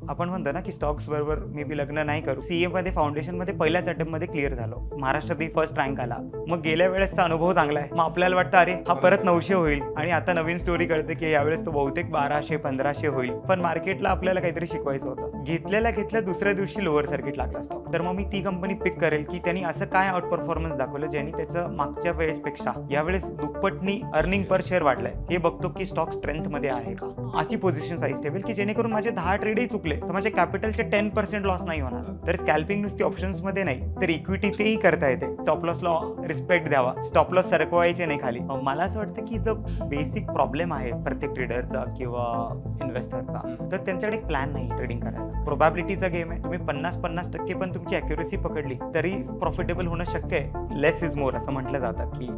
आपण म्हणतो ना की स्टॉक्स बरोबर मे बी लग्न नाही करू. सीए मध्ये फाउंडेशन मध्ये पहिल्याच अटेम्प्ट मध्ये क्लिअर झालो. महाराष्ट्रात फर्स्ट रँक आला. मग गेल्या वेळेसचा अनुभव चांगला आहे. मग आपल्याला वाटतं अरे हा परत 900 होईल आणि आता नवीन स्टोरी कळते की यावेळेस तो बहुतेक 1200-1500 होईल. पण मार्केटला आपल्याला काहीतरी शिकवायचं होतं. घेतल्या दुसऱ्या दिवशी लोअर सर्किट लागला स्टॉक. तर मग मी ती कंपनी पिक करेल की त्यांनी असं काय आउट परफॉर्मन्स दाखवलं ज्यांनी त्याचं मागच्या वेळेसपेक्षा यावेळेस दुप्पटनी अर्निंग पर शेअर वाढलंय. हे बघतो की स्टॉक स्ट्रेंथ मध्ये आहे का. अशी पोझिशन साईज ठेवेल की जेणेकरून माझे 10 ट्रेडही चुकले तर माझ्या कॅपिटलचे 10% लॉस नाही होणार. तर स्कॅल्पिंग नुसती ऑप्शन्स मध्ये नाही तर इक्विटी तेही करता येते. स्टॉप लॉसला रिस्पेक्ट द्यावा. स्टॉप लॉस सरकवायचे नाही खाली. मला असं वाटतं की जो बेसिक प्रॉब्लेम आहे प्रत्येक ट्रेडरचा किंवा इन्व्हेस्टरचा तर त्यांच्याकडे एक प्लॅन नाही ट्रेडिंग करायला. प्रोबॅबिलिटीचा गेम आहे. तुम्ही 50% पण तुमची अॅक्युरेसी पकडली तरी प्रॉफिटेबल होणं शक्य आहे. लेस इज मोर असं म्हटलं जातं की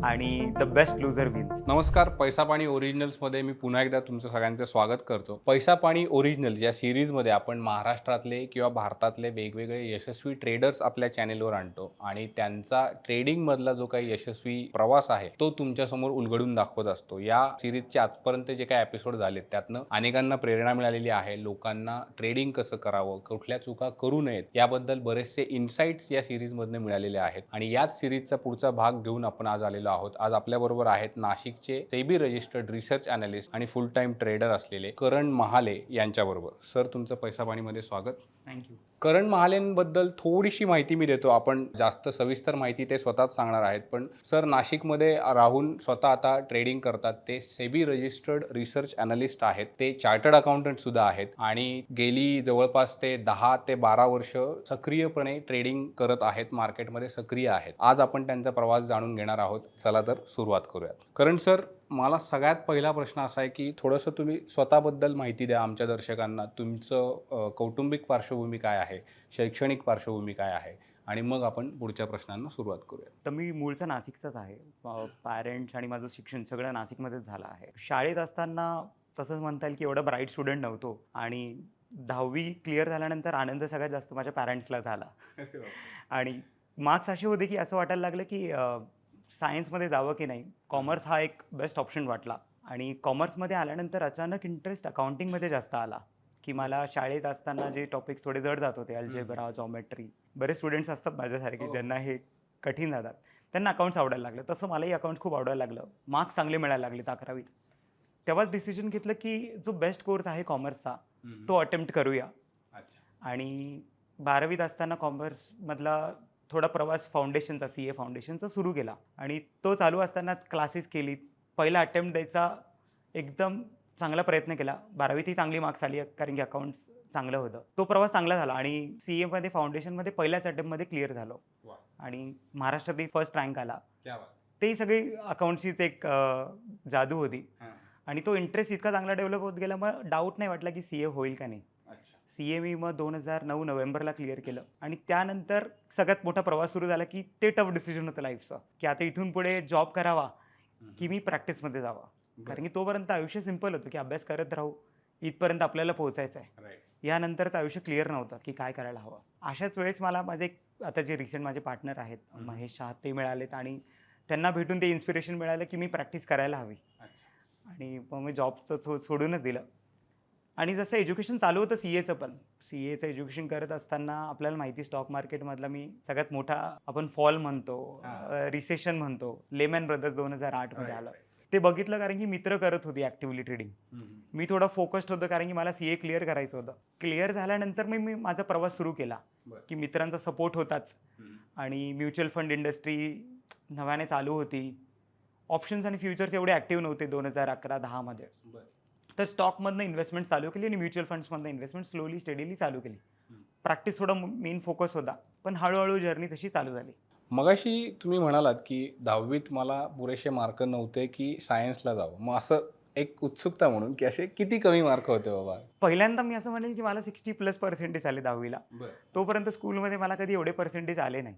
आणि द बेस्ट लुझर विन्स. नमस्कार, पैसा पाणी ओरिजिनल्समध्ये मी पुन्हा एकदा तुमचं सगळ्यांचं स्वागत करतो. पैसा पाणी ओरिजिनल या सिरीजमध्ये आपण महाराष्ट्रातले किंवा भारतातले वेगवेगळे यशस्वी ट्रेडर्स आपल्या चॅनेलवर आणतो आणि त्यांचा ट्रेडिंगमधला जो काही यशस्वी प्रवास आहे तो तुमच्यासमोर उलगडून दाखवत असतो. या सिरीजचे आजपर्यंत जे काही एपिसोड झालेत त्यातनं अनेकांना प्रेरणा मिळालेली आहे. लोकांना ट्रेडिंग कसं करावं, कुठल्या चुका करू नयेत याबद्दल बरेचसे इन्साइट्स या सिरीजमधनं मिळालेले आहेत आणि याच सिरीजचा पुढचा भाग घेऊन आपण आज आलेलो आहोत. आज आपल्याबरोबर आहेत नाशिकचे सेबी रजिस्टर्ड रिसर्च अनालिस्ट आणि फुल टाइम ट्रेडर असलेले करण महाले यांच्याबरोबर. सर, तुमचं पैसा पाणीमध्ये स्वागत. थँक्यू. करण महालेंबद्दल थोडीशी माहिती मी देतो. आपण जास्त सविस्तर माहिती ते स्वतःच सांगणार आहेत. पण सर नाशिकमध्ये राहून स्वतः आता ट्रेडिंग करतात. ते सेबी रजिस्टर्ड रिसर्च अनालिस्ट आहेत. ते चार्टर्ड अकाउंटंट सुद्धा आहेत आणि गेली जवळपास ते 10 ते 12 वर्ष सक्रियपणे ट्रेडिंग करत आहेत. मार्केटमध्ये सक्रिय आहेत. आज आपण त्यांचा प्रवास जाणून घेणार आहोत. चला तर सुरुवात करूयात. करण सर, मला सगळ्यात पहिला प्रश्न असा आहे की थोडंसं तुम्ही स्वतःबद्दल माहिती द्या आमच्या दर्शकांना. तुमचं कौटुंबिक पार्श्वभूमी काय आहे, शैक्षणिक पार्श्वभूमी काय आहे आणि मग आपण पुढच्या प्रश्नांना सुरुवात करूया. तर मी मूळचा नाशिकचाच आहे. पॅरेंट्स आणि माझं शिक्षण सगळं नाशिकमध्येच झालं आहे. शाळेत असताना तसंच म्हणता येईल की एवढा ब्राईट स्टुडंट नव्हतो आणि 10वी क्लिअर झाल्यानंतर आनंद सगळ्यात जास्त माझ्या पॅरेंट्सला झाला. आणि मार्क्स असे होते की असं वाटायला लागलं की सायन्समध्ये जावं की नाही. कॉमर्स हा एक बेस्ट ऑप्शन वाटला आणि कॉमर्समध्ये आल्यानंतर अचानक इंटरेस्ट अकाउंटिंगमध्ये जास्त आला की मला शाळेत असताना जे टॉपिक्स थोडे जड जात होते, अल्जेब्रा, जॉमेट्री, बरेच स्टुडंट्स असतात माझ्यासारखे ज्यांना हे कठीण जातात, त्यांना अकाउंट्स आवडायला लागलं. तसं मलाही अकाउंट्स खूप आवडायला लागलं. मार्क्स चांगले मिळायला लागले 11वीत. तेव्हाच डिसिजन घेतलं की जो बेस्ट कोर्स आहे कॉमर्सचा तो अटेम्प्ट करूया. आणि 12वीत असताना कॉमर्समधला थोडा प्रवास फाउंडेशनचा, सीए फाउंडेशनचा सुरू केला आणि तो चालू असताना क्लासेस केली. पहिला अटेम्प्ट द्यायचा एकदम चांगला प्रयत्न केला. 12वीतही चांगली मार्क्स आली कारण की अकाउंट्स चांगलं होतं. तो प्रवास चांगला झाला आणि सीएमध्ये फाउंडेशनमध्ये पहिल्याच अटेम्प्टमध्ये क्लिअर झालो आणि महाराष्ट्रातही फर्स्ट रँक आला. तेही सगळी अकाउंट्सचीच एक जादू होती आणि तो इंटरेस्ट इतका चांगला डेव्हलप होत गेला. मग डाऊट नाही वाटला की सीए होईल का नाही. सीए मी मग 2009 नोव्हेंबरला क्लिअर केलं आणि त्यानंतर सगळ्यात मोठा प्रवास सुरू झाला की ते टफ डिसिजन होतं लाईफचं की आता इथून पुढे जॉब करावा की मी प्रॅक्टिसमध्ये जावा. कारण की तोपर्यंत आयुष्य सिंपल होतं की अभ्यास करत राहू, इथपर्यंत आपल्याला पोहोचायचं आहे. यानंतरचं आयुष्य क्लिअर नव्हतं की काय करायला हवं. अशाच वेळेस मला माझे आता जे रिसेंट माझे पार्टनर आहेत महेश शाह, ते मिळालेत आणि त्यांना भेटून ते इन्स्पिरेशन मिळालं की मी प्रॅक्टिस करायला हवी आणि मग मी जॉबचं सोडूनच दिलं. आणि जसं एज्युकेशन चालू होतं सीएचं पण, सीएचं एज्युकेशन करत असताना आपल्याला माहिती स्टॉक मार्केटमधला मी सगळ्यात मोठा आपण फॉल म्हणतो, रिसेशन म्हणतो, लेमॅन ब्रदर्स 2008मध्ये आलं. ते बघितलं कारण की मित्र करत होती ॲक्टिव्हली ट्रेडिंग. मी थोडं फोकस्ड होतं कारण की मला सीए क्लिअर करायचं होतं. क्लिअर झाल्यानंतर मी माझा प्रवास सुरू केला की मित्रांचा सपोर्ट होताच आणि म्युच्युअल फंड इंडस्ट्री नव्याने चालू होती. ऑप्शन्स आणि फ्युचर्स एवढे ॲक्टिव्ह नव्हते 2011-10 मध्ये. तर स्टॉकमधनं इन्व्हेस्टमेंट चालू केली आणि म्युच्युअल फंड्समधनं इन्व्हेस्टमेंट स्लोली स्टेडीली चालू केली. प्रॅक्टिस थोडा मेन फोकस होता पण हळूहळू जर्नी तशी चालू झाली. मगाशी तुम्ही म्हणालात की 10वीत मला पुरेसे मार्क नव्हते की सायन्सला जावं. मग असं एक उत्सुकता म्हणून की असे किती कमी मार्क होते बाबा? पहिल्यांदा मी असं म्हणेल की मला 60+ पर्सेंटेज आले 10वीला. तोपर्यंत स्कूलमध्ये मला कधी एवढे पर्सेंटेज आले नाही.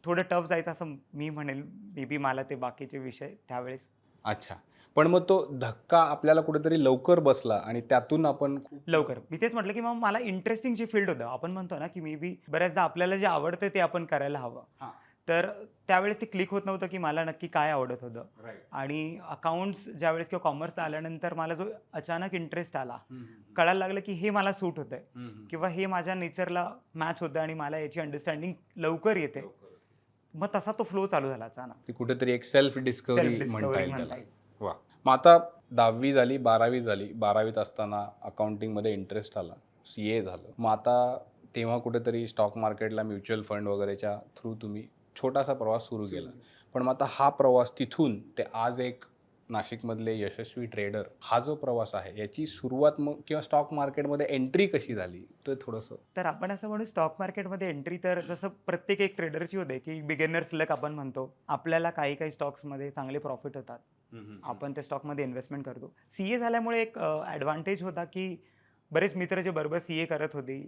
थोडं टफ जायचं असं मी म्हणेल. मे बी मला ते बाकीचे विषय त्यावेळेस. अच्छा. पण मग तो धक्का आपल्याला कुठेतरी लवकर बसला आणि त्यातून आपण लवकर मी तेच म्हटलं की मग मला इंटरेस्टिंग जी फील्ड होतं. आपण म्हणतो ना की मे बी बऱ्याचदा आपल्याला जे आवडतं ते आपण करायला हवं. तर त्यावेळेस ते क्लिक होत नव्हतं की मला नक्की काय आवडत होतं. आणि अकाउंट्स ज्यावेळेस किंवा कॉमर्स आल्यानंतर मला जो अचानक इंटरेस्ट आला, कळायला लागलं की हे मला सूट होतंय किंवा हे माझ्या नेचरला मॅच होतं आणि मला याची अंडरस्टँडिंग लवकर येते. मग तसा तो फ्लो चालू झाला अचानक. ती कुठेतरी एक सेल्फ डिस्कवरी म्हणता डिस्कव्हरी येईल म्हणता त्याला. येईल. वा. मग आता 10वी झाली, 12वी झाली. 12वीत असताना अकाउंटिंगमध्ये इंटरेस्ट आला, CA झालं. मग आता तेव्हा कुठेतरी स्टॉक मार्केटला, म्युच्युअल फंड वगैरेच्या थ्रू तुम्ही छोटासा प्रवास सुरू केला. पण मग आता हा प्रवास तिथून ते आज एक नाशिकमधले यशस्वी ट्रेडर, हा जो प्रवास आहे याची सुरुवात मग किंवा स्टॉक मार्केटमध्ये एंट्री कशी झाली तर थोडंसं. तर आपण असं म्हणू स्टॉक मार्केटमध्ये एंट्री तर जसं प्रत्येक एक ट्रेडरची होते की बिगिनर्स लक आपण म्हणतो. आपल्याला काही काही स्टॉक्समध्ये चांगले प्रॉफिट होतात. आपण त्या स्टॉकमध्ये इन्व्हेस्टमेंट करतो. CA झाल्यामुळे एक ॲडव्हान्टेज होता की बरेच मित्र जे बरोबर CA करत होते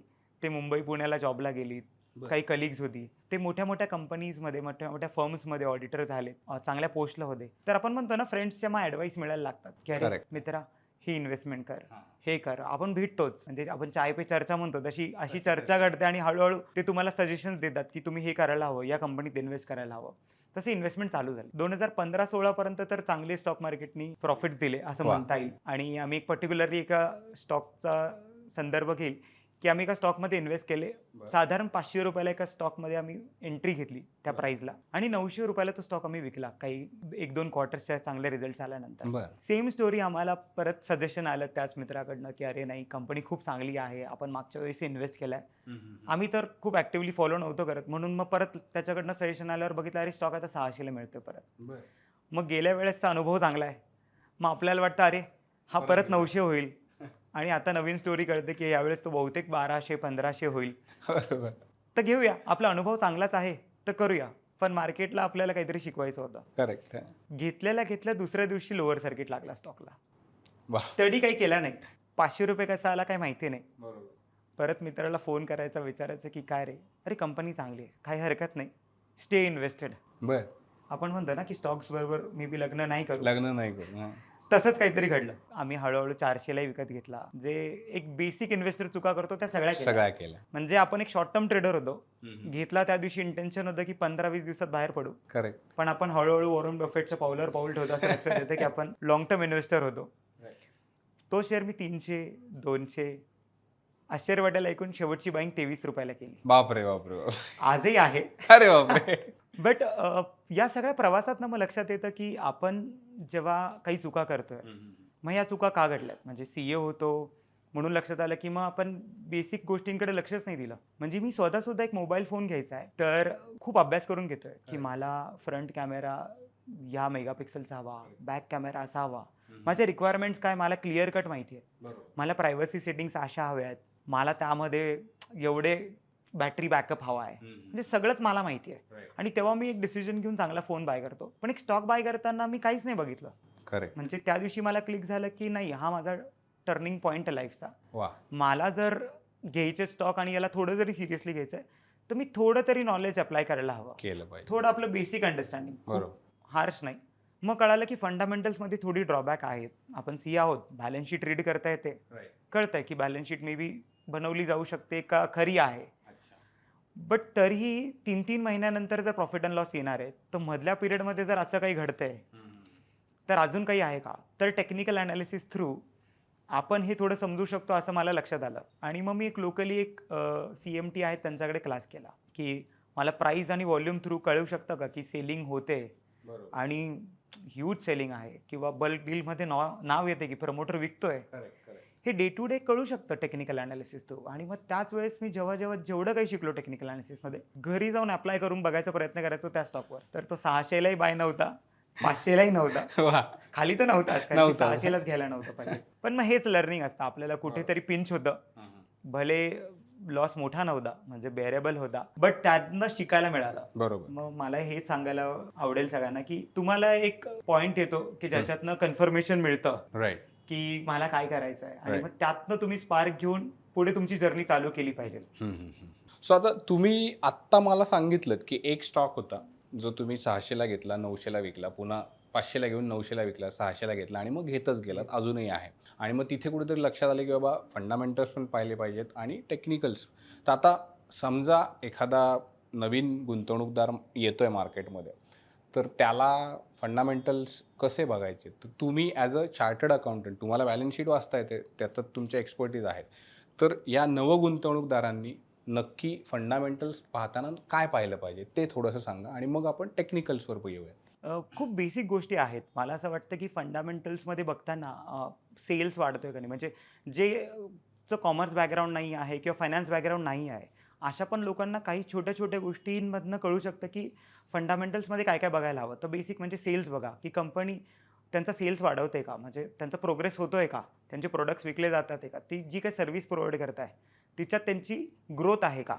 ते मुंबई पुण्याला जॉबला गेलीत. काही कलिग्स होती ते मोठ्या मोठ्या कंपनीजमध्ये, मोठ्या मोठ्या फर्म्समध्ये ऑडिटर झाले, चांगल्या पोस्टला होते. तर आपण म्हणतो ना फ्रेंड्सच्या मग ॲडवाईस मिळायला लागतात की अरे Correct. मित्रा ही इन्व्हेस्टमेंट कर, हे कर. आपण भेटतोच, म्हणजे आपण चाय पे चर्चा म्हणतो तशी अशी चर्चा घडते आणि हळूहळू ते तुम्हाला सजेशन्स देतात की तुम्ही हे करायला हवं, या कंपनीत इन्व्हेस्ट करायला हवं. तसे इन्व्हेस्टमेंट चालू झाली. 2015-16 पर्यंत तर चांगले स्टॉक मार्केटनी प्रॉफिट्स दिले असं वा. म्हणता येईल. आणि आम्ही एक पर्टिक्युलरली एका स्टॉकचा संदर्भ घेईल की आम्ही एका स्टॉकमध्ये इन्व्हेस्ट केले. साधारण 500 रुपयाला एका स्टॉकमध्ये आम्ही एंट्री घेतली त्या प्राईसला आणि 900 रुपयाला तो स्टॉक आम्ही विकला काही 1-2 क्वार्टर्सच्या चांगले रिझल्ट आल्यानंतर. बरं. सेम स्टोरी आम्हाला परत सजेशन आलं त्याच मित्राकडनं की अरे नाही, कंपनी खूप चांगली आहे, आपण मागच्या वेळेस इन्व्हेस्ट केलाय. आम्ही तर खूप ॲक्टिव्हली फॉलो नव्हतो करत, म्हणून मग परत त्याच्याकडनं सजेशन आल्यावर बघितलं अरे स्टॉक आता 600ला मिळतोय परत. मग गेल्या वेळेसचा अनुभव चांगला आहे. मग आपल्याला वाटतं अरे हा परत 900 होईल आणि आता नवीन स्टोरी कळते की यावेळेस तो बहुतेक 1200-1500 होईल. बरोबर. तर घेऊया, आपला अनुभव चांगलाच आहे तर करूया. पण मार्केटला आपल्याला काहीतरी शिकवायचं होतं. करेक्ट. घेतल्या दुसऱ्या दिवशी लोअर सर्किट लागला स्टॉकला. वा. स्टडी काही केला नाही. 500 रुपये कसा आला काही माहिती नाही. बरोबर. परत मित्राला फोन करायचा, विचारायचं की काय रे, अरे कंपनी चांगली आहे, काही हरकत नाही, स्टे इन्व्हेस्टेड. बर. आपण म्हणतो ना की स्टॉक्स बरोबर मी बी लग्न नाही करू. लग्न नाही करू. हां. तसंच काहीतरी घडलं. आम्ही हळूहळू 400ला विकत घेतला. जे एक बेसिक इन्व्हेस्टर चुका करतो त्या सगळ्या सगळ्या केल्या. म्हणजे आपण एक शॉर्ट टर्म ट्रेडर होतो. घेतला त्या दिवशी इंटेन्शन होतं की 15-20 दिवसात बाहेर पडू. करेक्ट. पण आपण हळूहळू वॉरन बफेटच्या पावलावर पाऊल ठेवतो असं लक्षात येतं की आपण लॉंग टर्म इन्व्हेस्टर होतो. तो शेअर मी 300, 200 आश्चर्य वाटायला ऐकून शेवटची बाईंग 23 रुपयाला केली. बापरे बापरे बाप. आजही आहे. अरे बापरे. बट या सगळ्या प्रवासातनं मग लक्षात येतं की आपण जेव्हा काही चुका करतोय, मग या चुका का घडल्यात. म्हणजे CA होतो म्हणून लक्षात आलं की मग आपण बेसिक गोष्टींकडे लक्षच नाही दिलं. म्हणजे मी स्वतःसुद्धा एक मोबाईल फोन घ्यायचा आहे तर खूप अभ्यास करून घेतोय की मला फ्रंट कॅमेरा या मेगापिक्सलचा हवा, बॅक कॅमेरा असा हवा, माझ्या रिक्वायरमेंट्स काय मला क्लिअर कट माहिती आहे, मला प्रायव्हसी सेटिंग्स अशा हव्या आहेत, मला त्यामध्ये एवढे बॅटरी बॅकअप हवा आहे, म्हणजे सगळंच मला माहिती आहे. आणि तेव्हा मी एक डिसिजन घेऊन चांगला फोन बाय करतो. पण एक स्टॉक बाय करताना मी काहीच नाही बघितलं. करेक्ट. म्हणजे त्या दिवशी मला क्लिक झालं की नाही, हा माझा टर्निंग पॉईंट आहे लाईफचा. वा. मला जर घ्यायचे स्टॉक आणि याला थोडं जरी सिरियसली घ्यायचं आहे तर मी थोडं तरी नॉलेज अप्लाय करायला हवं, केलं पाहिजे. थोडं आपलं बेसिक अंडरस्टँडिंग, बरोबर. हार्श नाही. मग कळालं की फंडामेंटल्समध्ये थोडी ड्रॉबॅक आहेत. आपण CA आहोत, बॅलन्स शीट रीड करता येते, कळतंय की बॅलन्स शीट मे बी बनवली जाऊ शकते का खरी आहे. बट तरीही 3-3 महिन्यानंतर जर प्रॉफिट अँड लॉस येणार आहे तर मधल्या पिरियडमध्ये जर असं काही घडतंय तर अजून काही आहे का. तर टेक्निकल ॲनालिसिस थ्रू आपण हे थोडं समजू शकतो असं मला लक्षात आलं. आणि मग मी एक लोकली एक CMT आहेत त्यांच्याकडे क्लास केला की मला प्राईस आणि व्हॉल्यूम थ्रू कळू शकतं का की सेलिंग होते आणि ह्यूज सेलिंग आहे किंवा बल्क डीलमध्ये नाव येते की प्रमोटर विकतोय. हे डे टू डे कळू शकतं टेक्निकल ॲनालिसिस थ्रू. आणि मग त्याच वेळेस मी जेवढं काही शिकलो टेक्निकल ॲनालिसिसमध्ये घरी जाऊन अप्लाय करून बघायचा प्रयत्न करायचो त्या स्टॉकवर. तर तो 600लाही बाय नव्हता, 500लाही नव्हता, वा. खाली तर नव्हताच, नव्हता. 600लाच घ्यायला नव्हतं पाहिजे. पण मग हेच लर्निंग असतं, आपल्याला कुठेतरी पिंच होतं. भले लॉस मोठा नव्हता, म्हणजे बेअरेबल होता, बट त्यातनं शिकायला मिळालं. बरोबर. मग मला हेच सांगायला आवडेल सगळ्यांना की तुम्हाला एक पॉईंट येतो की ज्याच्यातनं कन्फर्मेशन मिळतं राईट. की मला काय करायचं आहे, आणि Right. मग त्यातनं तुम्ही स्पार्क घेऊन पुढे तुमची जर्नी चालू केली पाहिजे. सो आता तुम्ही आत्ता मला सांगितलं की एक स्टॉक होता जो तुम्ही 600ला घेतला, 900ला विकला, पुन्हा 500ला घेऊन 900ला विकला, 600ला घेतला आणि मग घेतच गेलात, अजूनही आहे. आणि मग तिथे कुठेतरी लक्षात आलं की बाबा फंडामेंटल्स पण पाहिले पाहिजेत आणि टेक्निकल्स. तर आता समजा एखादा नवीन गुंतवणूकदार येतोय मार्केटमध्ये, तर त्याला फंडामेंटल्स कसे बघायचे? तर तुम्ही ॲज अ चार्टर्ड अकाउंटंट, तुम्हाला बॅलन्स शीट वाचता येते, त्याच्यात तुमचे एक्सपर्टीज आहेत. तर या नवगुंतवणूकदारांनी नक्की फंडामेंटल्स पाहताना काय पाहिलं पाहिजे ते थोडंसं सांगा आणि मग आपण टेक्निकल्सवर येऊया. खूप बेसिक गोष्टी आहेत. मला असं वाटतं की फंडामेंटल्समध्ये बघताना सेल्स वाढतोय का नाही, म्हणजे चं कॉमर्स बॅकग्राऊंड नाही आहे किंवा फायनान्स बॅकग्राऊंड नाही आहे, अशा पण लोकांना काही छोट्या-छोट्या गोष्टींमधनं कळू शकतं की फंडामेंटल्समध्ये काय-काय बघायला हवं. तर बेसिक म्हणजे सेल्स बघा, की कंपनी त्यांचा सेल्स वाढवते का? म्हणजे त्यांचा प्रोग्रेस होतोय का? त्यांचे प्रॉडक्ट्स विकले जातात आहे का? ती जी काही सर्व्हिस प्रोव्हाईड करत आहे, तिच्यात त्यांची ग्रोथ आहे का?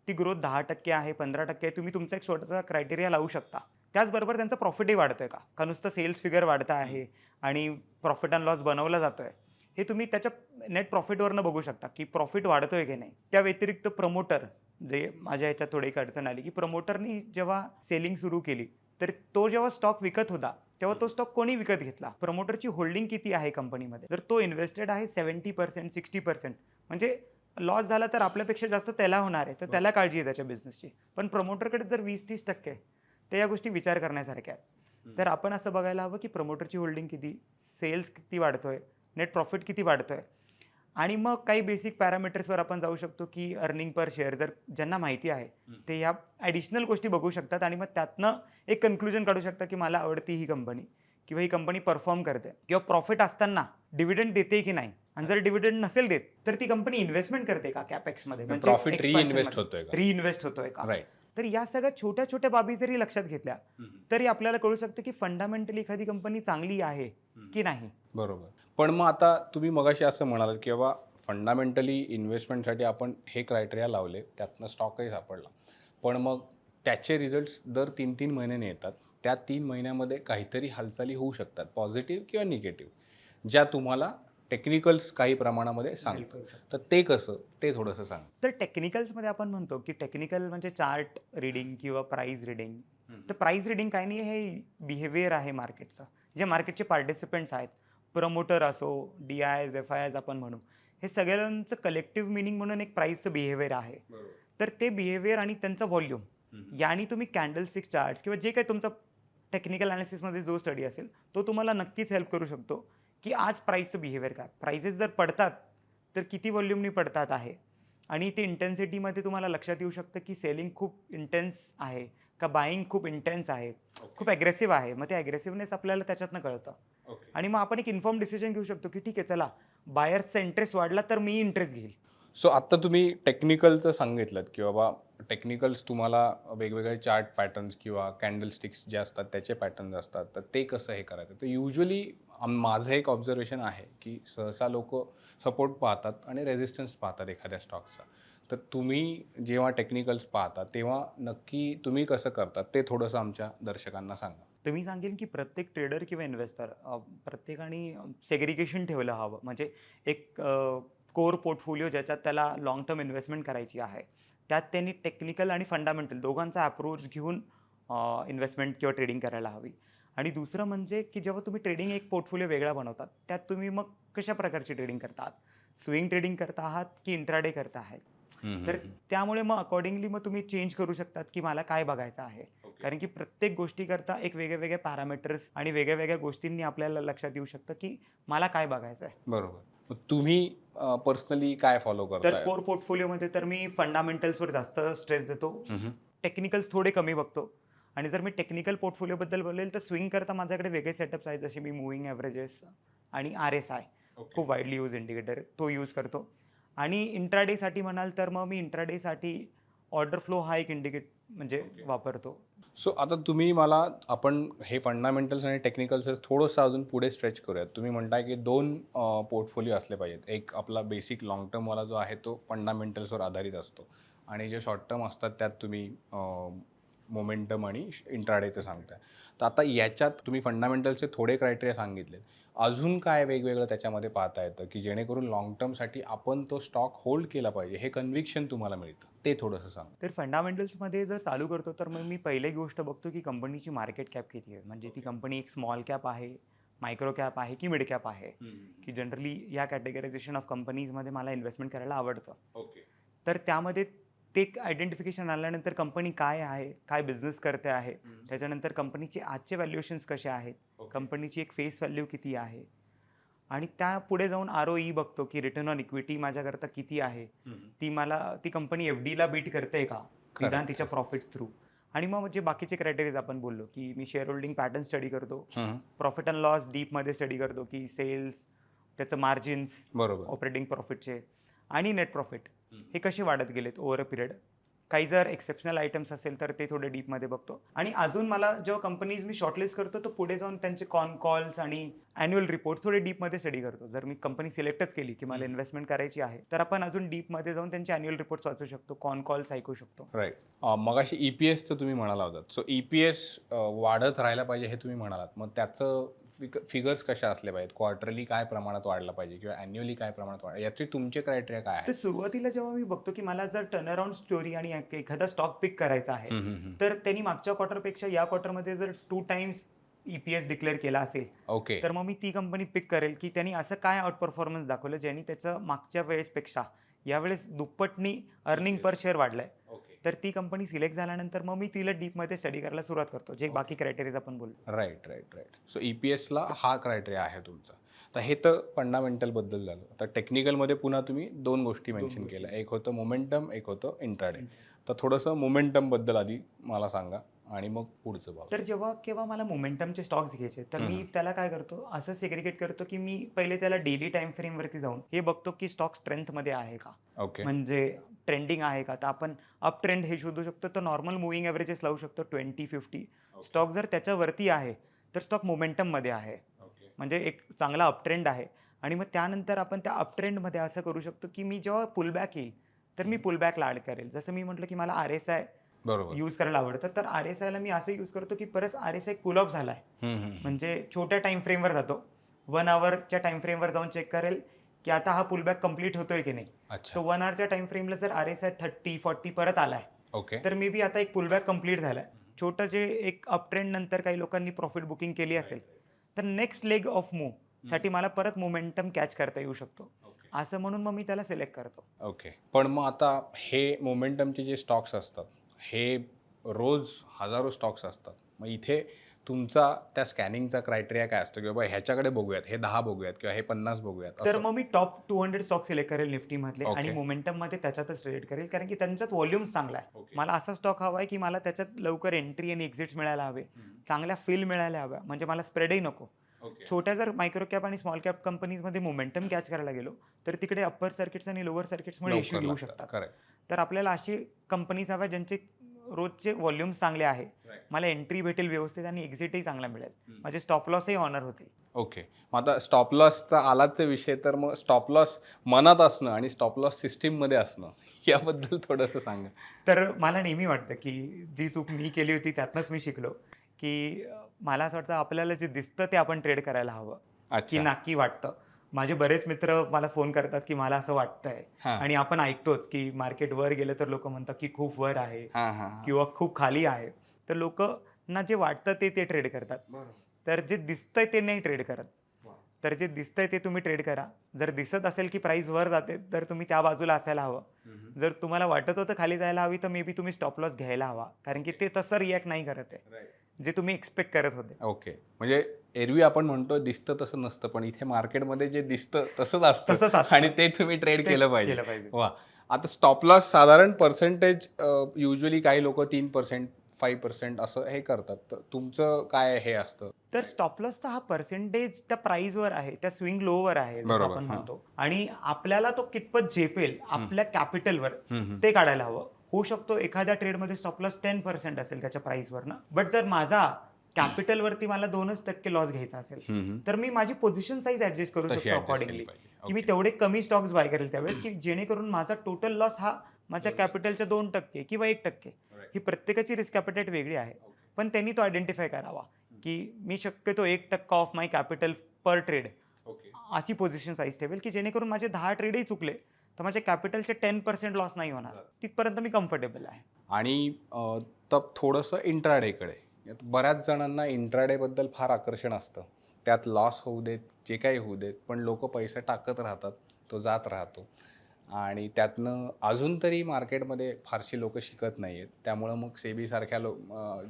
ती ग्रोथ 10% आहे, 15% आहे. तुम्ही तुमचा एक स्वतःचा क्रायटेरिया लावू शकता. त्याचबरोबर त्यांचा प्रॉफिटही वाढतोय का? का नुसतं सेल्स फिगर वाढत आहे आणि प्रॉफिट अँड लॉस बनवला जातोय. हे तुम्ही त्याच्या नेट प्रॉफिटवरनं बघू शकता, की प्रॉफिट वाढतोय की नाही. त्या व्यतिरिक्त प्रमोटर, जे माझ्या ह्याच्यात थोडी एक अडचण आली, की प्रमोटरनी जेव्हा सेलिंग सुरू केली, तर तो जेव्हा स्टॉक विकत होता, तेव्हा तो स्टॉक कोणी विकत घेतला? प्रमोटरची होल्डिंग किती आहे कंपनीमध्ये? जर तो इन्व्हेस्टेड आहे 70% 60%, म्हणजे लॉस झाला तर आपल्यापेक्षा जास्त त्याला होणार आहे. तर त्याला काळजी आहे त्याच्या बिझनेसची. पण प्रमोटरकडे जर 20-30% आहे, तर या गोष्टी विचार करण्यासारख्या आहेत. तर आपण असं बघायला हवं, की प्रमोटरची होल्डिंग किती, सेल्स किती वाढतोय, नेट प्रॉफिट किती वाढतोय आणि मग काही बेसिक पॅरामीटर्सवर आपण जाऊ शकतो, की अर्निंग पर शेअर जर ज्यांना माहिती आहे, ते ह्या ॲडिशनल गोष्टी बघू शकतात आणि मग त्यातनं एक कन्क्लुजन काढू शकतात, की मला आवडती ही कंपनी किंवा ही कंपनी परफॉर्म करते किंवा प्रॉफिट असताना डिव्हिडंड देते की नाही आणि जर डिव्हिडंड नसेल देत, तर ती कंपनी इन्व्हेस्टमेंट करते का कॅपेक्समध्ये, म्हणजे प्रॉफिट रिइन्व्हेस्ट एक्सपान्शनमध्ये होतोय का? रिइन्व्हेस्ट होतोय का? राइट. तर या सगळ्या छोट्या-छोट्या बाबी जरी लक्षात घेतल्या, तरी आपल्याला कळू शकतं, की फंडामेंटली एखादी कंपनी चांगली आहे की नाही. बरोबर. पण मग आता तुम्ही मगाशी असं म्हणालात, की बाबा फंडामेंटली इन्व्हेस्टमेंटसाठी आपण हे क्रायटेरिया लावले, त्यातनं स्टॉकही सापडला. पण मग त्याचे रिझल्ट्स दर 3-3 महिन्याने येतात. त्या 3 महिन्यामध्ये काहीतरी हालचाली होऊ शकतात, पॉझिटिव्ह किंवा निगेटिव्ह, ज्या तुम्हाला टेक्निकल्स काही प्रमाणामध्ये हेल्प सांगतात. करू शकतो. तर ते कसं? ते थोडंसं सांगा. तर टेक्निकल्समध्ये आपण म्हणतो, की टेक्निकल म्हणजे चार्ट रीडिंग किंवा प्राइस रीडिंग. हं. तर प्राइस रीडिंग काही नाही, हे बिहेवियर आहे मार्केटचं. जे मार्केटचे पार्टिसिपंट्स आहेत, प्रमोटर असो, डी-आयज, एफ-आयज आपण म्हणू. हे सगळ्यांचं कलेक्टिव्ह मीनिंग म्हणून एक प्राइसचं बिहेवियर आहे. बरोबर. तर ते बिहेवियर आणि त्यांचं व्हॉल्यूम यानी तुम्ही कॅन्डलस्टिक चार्ट्स किंवा जे काही तुमचा टेक्निकल एनालिसिसमध्ये जो स्टडी असेल, तो तुम्हाला नक्कीच हेल्प करू शकतो, की आज प्राइसचं बिहेवियर काय? प्राइसेस जर पडतात, तर किती व्हॉल्यूमनी पडतात आहे आणि ते इंटेन्सिटीमध्ये तुम्हाला लक्षात येऊ शकतं, की सेलिंग खूप इंटेन्स आहे का बायिंग खूप इंटेन्स आहे, खूप ॲग्रेसिव्ह आहे. मग ते ॲग्रेसिव्हनेस आपल्याला त्याच्यातनं कळतं ओके. आणि मग आपण एक इन्फॉर्म डिसिजन घेऊ शकतो, की ठीक आहे चला, बायर्सचा इंटरेस्ट वाढला तर मी इंटरेस्ट घेईल. सो आत्ता तुम्ही टेक्निकलचं सांगितलंत, की बाबा टेक्निकल्स तुम्हाला वेगवेगळे चार्ट पॅटर्न्स किंवा कॅन्डलस्टिक्स जे असतात त्याचे पॅटर्न्स असतात. तर ते कसं हे करायचं? तर युजुअली माझं एक ऑब्झर्वेशन आहे, की सहसा लोकं सपोर्ट पाहतात आणि रेझिस्टन्स पाहतात एखाद्या स्टॉकचा. तर तुम्ही जेव्हा टेक्निकल्स पाहता, तेव्हा नक्की तुम्ही कसं करता ते थोडंसं आमच्या दर्शकांना सांगा. तर मी सांगेन की प्रत्येक ट्रेडर किंवा इन्व्हेस्टर प्रत्येकाने सेग्रिगेशन ठेवलं हवं. म्हणजे एक कोर पोर्टफोलिओ ज्याच्यात त्याला लाँग टर्म इन्व्हेस्टमेंट करायची आहे. त्यात त्यांनी टेक्निकल आणि फंडामेंटल दोघांचा अप्रोच घेऊन इन्व्हेस्टमेंट किंवा ट्रेडिंग करायला हवी. आणि दुसरं म्हणजे की जेव्हा तुम्ही ट्रेडिंग एक पोर्टफोलिओ वेगळा बनवतात, त्यात तुम्ही मग कशा प्रकारची ट्रेडिंग करता आहात? स्विंग ट्रेडिंग करता आहात की इंट्राडे करता आहात? हं, हं, तर हं. त्यामुळे मग अकॉर्डिंगली मग तुम्ही चेंज करू शकतात की मला काय बघायचं आहे. कारण की प्रत्येक गोष्टीकरता एक वेगळे-वेगळे पॅरामीटर्स आणि वेगळ्या-वेगळ्या गोष्टींनी आपल्याला लक्षात येऊ शकतं, की मला काय बघायचं आहे. बरोबर. मग तुम्ही पर्सनली काय फॉलो तर करताय? कोर पोर्टफोलिओमध्ये तर मी फंडामेंटल्सवर जास्त स्ट्रेस देतो. हं, हं. टेक्निकल्स थोडे कमी बघतो आणि जर मी टेक्निकल पोर्टफोलिओबद्दल बोलेल तर स्विंग करता माझ्याकडे वेगळे सेटअप्स आहेत. जसे मी मूव्हिंग एव्हरेजेस आणि आर-एस-आय ओके. खूप वाइडली यूज इंडिकेटर तो यूज करतो. आणि इंट्राडेसाठी म्हणाल तर मग मी इंट्राडेसाठी ऑर्डर फ्लो हा एक म्हणजे ओके. वापरतो. सो आता तुम्ही मला आपण हे फंडामेंटल्स आणि टेक्निकल्स थोडंसं अजून पुढे स्ट्रेच करूयात. तुम्ही म्हणताय की 2 पोर्टफोलिओ असले पाहिजेत. एक आपला बेसिक लाँग टर्मवाला जो आहे तो फंडामेंटल्सवर आधारित असतो आणि जे शॉर्ट टर्म असतात त्यात तुम्ही मोमेंटम आणि इंट्राडेचं सांगताय. तर आता याच्यात तुम्ही फंडामेंटल्सचे थोडे क्रायटेरिया सांगितलेत. अजून काय वेगवेगळं त्याच्यामध्ये पाहता येतं, की जेणेकरून लाँग टर्मसाठी आपण तो स्टॉक होल्ड केला पाहिजे, हे कन्व्हिक्शन तुम्हाला मिळतं? ते थोडंसं सांगा. तर फंडामेंटल्समध्ये जर चालू करतो तर मग मी पहिली गोष्ट बघतो की कंपनीची मार्केट कॅप किती आहे. म्हणजे ती कंपनी एक स्मॉल कॅप आहे, मायक्रो कॅप आहे की मिड कॅप आहे. की जनरली या कॅटेगरायझेशन ऑफ कंपनीजमध्ये मला इन्व्हेस्टमेंट करायला आवडतं. ओके. तर त्यामध्ये ते आयडेंटिफिकेशन आल्यानंतर कंपनी काय आहे, काय बिझनेस करते आहे, त्याच्यानंतर कंपनीचे आजचे व्हॅल्युएशन्स कसे आहेत, कंपनीची एक फेस व्हॅल्यू किती आहे, आणि त्या पुढे जाऊन ROE बघतो की रिटर्न ऑन इक्विटी माझ्याकरता किती आहे, ती कंपनी FDला बीट करते का निदान तिच्या प्रॉफिट्स थ्रू. आणि मग जे बाकीचे क्रायटेरियाज आपण बोललो की मी शेअर होल्डिंग पॅटर्न स्टडी करतो, प्रॉफिट अँड लॉस डीपमध्ये स्टडी करतो की सेल्स, त्याचं मार्जिन्स, बरोबर. ऑपरेटिंग प्रॉफिटचे आणि नेट प्रॉफिट हे कसे वाढत गेलेत ओव्हर अ पिरियड. काही जर एक्सेप्शनल आयटम्स असेल तर ते थोडे डीपमध्ये बघतो. आणि अजून मला जेव्हा कंपनीज मी शॉर्टलिस्ट करतो तर पुढे जाऊन त्यांचे कॉल्स आणि ॲन्युअल रिपोर्ट्स थोडे डीपमध्ये स्टडी करतो. जर मी कंपनी सिलेक्टच केली की मला इन्व्हेस्टमेंट करायची आहे तर आपण अजून डीपमध्ये जाऊन त्यांचे ॲन्युअल रिपोर्ट्स वाचू शकतो, कॉल्स ऐकू शकतो. राईट. मगाशी EPSचं तुम्ही म्हणाला होतात. सो EPS वाढत राहायला पाहिजे हे तुम्ही म्हणालात. मग त्याचं फिगर्स कशा असले पाहिजेत? क्वार्टरली काय प्रमाणात वाढला पाहिजे किंवा ॲन्युअली काय प्रमाणात वाढला, याचे तुमचे क्रायटेरिया काय तर आहेत? सुरुवातीला जेव्हा मी बघतो की मला जर टर्न अराउंड स्टोरी आणि एखादा स्टॉक पिक करायचा आहे तर त्यांनी मागच्या क्वार्टरपेक्षा या क्वार्टरमध्ये जर 2 टाइम्स EPS डिक्लेअर केला असेल ओके. तर मग मी ती कंपनी पिक करेल की त्यांनी असं काय आउट परफॉर्मन्स दाखवलं ज्यांनी त्याचं मागच्या वेळेसपेक्षा यावेळेस दुप्पटनी अर्निंग पर शेअर वाढलंय. ओके. तर ती कंपनी सिलेक्ट झाल्यानंतर मग मी तिला डीपमध्ये स्टडी करायला सुरुवात करतो, जे बाकी क्रायटेरियाज आपण बोललो. राईट. सो EPSला हा क्रायटेरिया आहे तुमचा. तर हे तर फंडामेंटलबद्दल झालं. तर टेक्निकलमध्ये पुन्हा तुम्ही 2 गोष्टी मेन्शन गोष्टी. केल्या. एक होतं मोमेंटम, एक होतं इंट्राडे. तर थोडंसं मोमेंटमबद्दल आधी मला सांगा आणि मग पुढचं बघू. तर जेव्हा केव्हा मला मोमेंटमचे स्टॉक्स घ्यायचे तर मी त्याला काय करतो, असं सेग्रिगेट करतो की मी पहिले त्याला डेली टाइम फ्रेमवरती जाऊन हे बघतो की स्टॉक स्ट्रेंथमध्ये आहे का, ओके. म्हणजे ट्रेंडिंग आहे का. तर आपण अप ट्रेंड हे शोधू शकतो, तर नॉर्मल मुव्हिंग ॲव्हरेजेस लावू शकतो 20-50. स्टॉक जर त्याच्यावरती आहे तर स्टॉक मोमेंटममध्ये आहे, म्हणजे एक चांगला अप ट्रेंड आहे. आणि मग त्यानंतर आपण त्या अप ट्रेंडमध्ये असं करू शकतो की मी जेव्हा पुलबॅक येईल तर मी पुलबॅकला ॲड करेल. जसं मी म्हटलं की मला RSI बरोबर. यूज करायला आवडतं, तर RSIला मी असं यूज करतो की परत RSI कूल ऑफ झाला आहे, म्हणजे छोट्या टाइम फ्रेमवर जातो, 1 आवरच्या टाइम फ्रेमवर जाऊन चेक करेल की आता हा पुलबॅक कंप्लीट होतोय की नाही. अच्छा. तो 1 आवरच्या टाइम फ्रेमला जर RSI 30-40 परत आलाय ओके. तर मे बी आता एक पुलबॅक कंप्लीट झालाय. छोटं जे एक अप ट्रेंड नंतर काही लोकांनी प्रॉफिट बुकिंग केली असेल तर नेक्स्ट लेग ऑफ मूव्ह साठी मला परत मोमेंटम कॅच करता येऊ शकतो, असं म्हणून मग मी त्याला सिलेक्ट करतो. ओके. पण मग आता हे मोमेंटमचे जे स्टॉक्स असतात, हे रोज हजारो स्टॉक्स असतात. मग इथे तुमचा त्या स्कॅनिंगचा क्रायटेरिया काय असतो की बाबा ह्याच्याकडे बघूयात, हे 10 बघूयात किंवा हे 50 बघूयात तर असं? मग मी टॉप 200 स्टॉक सिलेक्ट करेल निफ्टीमधले आणि ओके. मोमेंटममध्ये त्याच्यातच ट्रेड करेल, कारण की त्यांच्यात व्हॉल्यूम चांगला आहे. ओके. मला असा स्टॉक हवा आहे की मला त्याच्यात लवकर एंट्री आणि एक्झिट्स मिळायला हवे, चांगल्या फील मिळायला हव्या, म्हणजे मला स्प्रेडही नको. ओके. छोट्या जर मायक्रो कॅप आणि स्मॉल कॅप कंपनीजमध्ये मोमेंटम कॅच करायला गेलो तर तिकडे अप्पर सर्किट्स आणि लोअर सर्किट्समुळे इश्यू लवकर येऊ लागतात. शकतात. करेक्ट. तर आपल्याला अशी कंपनीज हव्या ज्यांचे रोजचे व्हॉल्यूम चांगले आहे, Right. मला एंट्री भेटेल व्यवस्थित आणि एक्झिटही चांगला मिळेल, माझे स्टॉप लॉसही ऑनर होतील. ओके. मग आता स्टॉप लॉसचा आलाच विषय, तर मग स्टॉप लॉस मनात असणं आणि स्टॉप लॉस सिस्टीममध्ये असणं याबद्दल थोडंसं सांगा. तर मला नेहमी वाटतं की जी चूक मी केली होती त्यातनंच मी शिकलो की मला असं वाटतं आपल्याला जे दिसतं ते आपण ट्रेड करायला हवं, की अच्छा. नक्की वाटतं. माझे बरेच मित्र मला फोन करतात की मला असं वाटतंय, हां. आणि आपण ऐकतोच की मार्केट वर गेलं तर लोक म्हणतात की खूप वर आहे हां. किंवा खूप खाली आहे. तर लोकांना जे वाटतं ते ट्रेड करतात, बरोबर. तर जे दिसतंय ते नाही ट्रेड करत. तर जे दिसतंय ते तुम्ही ट्रेड करा. जर दिसत असेल की प्राइस वर जाते तर तुम्ही त्या बाजूला असायला हवं. जर तुम्हाला वाटत होतं खाली जायला हवी तर मे बी तुम्ही स्टॉप लॉस घ्यायला हवा, कारण की ते तसं रिॲक्ट नाही करत आहे जे तुम्ही एक्सपेक्ट करत होते. ओके. म्हणजे एरवी आपण म्हणतो दिसतं तसं नसतं, पण इथे मार्केटमध्ये जे दिसतं तसंच असतं तसंच असतं. आणि ते तुम्ही ट्रेड तेच केलं पाहिजे. केलं पाहिजे. वा. आता स्टॉप लॉस साधारण पर्सेंटेज युजली काही लोक 3%, 5% असं हे करतात. तर तुमचं काय हे असतं? तर स्टॉप लॉसचा हा पर्सेंटेज त्या प्राइसवर आहे, त्या स्विंग लोवर आहे जसं बरोबर, आपण हां. म्हणतो, आणि आपल्याला तो कितपत झेपेल आपल्या कॅपिटलवर हम्म. ते काढायला हवं. होऊ शकतो एखाद्या ट्रेडमध्ये स्टॉप लॉस 10% असेल त्याच्या प्राइसवरनं, बट जर माझा कॅपिटलवरती मला 2% लॉस घ्यायचा असेल तर मी माझी पोझिशन साईज ऍडजस्ट करू तशी शकतो adjust केली अकॉर्डिंगली, पाहिजे. की मी ओके. तेवढे कमी स्टॉक्स बाय करेल त्यावेळेस की जेणेकरून माझा टोटल लॉस हा माझ्या कॅपिटलच्या 2% किंवा 1%, ही प्रत्येकाची रिस्क कॅपिटेट वेगळी आहे, पण त्यांनी तो आयडेंटिफाय करावा की मी शक्यतो 1% of my capital per trade अशी पोझिशन साईज ठेवेल की जेणेकरून माझे 10 ट्रेडही चुकले तर माझ्या कॅपिटलचे 10% लॉस नाही होणार. तिथपर्यंत मी कम्फर्टेबल आहे. आणि तर थोडंसं इंट्राडेकडे, बऱ्याच जणांना इंट्राडेबद्दल फार आकर्षण असतं. त्यात लॉस होऊ देत, जे काही होऊ देत, पण लोक पैसे टाकत राहतात, तो जात राहतो. आणि त्यातनं अजून तरी मार्केटमध्ये फारशी लोक शिकत नाही आहेत. त्यामुळं मग सेबीसारख्या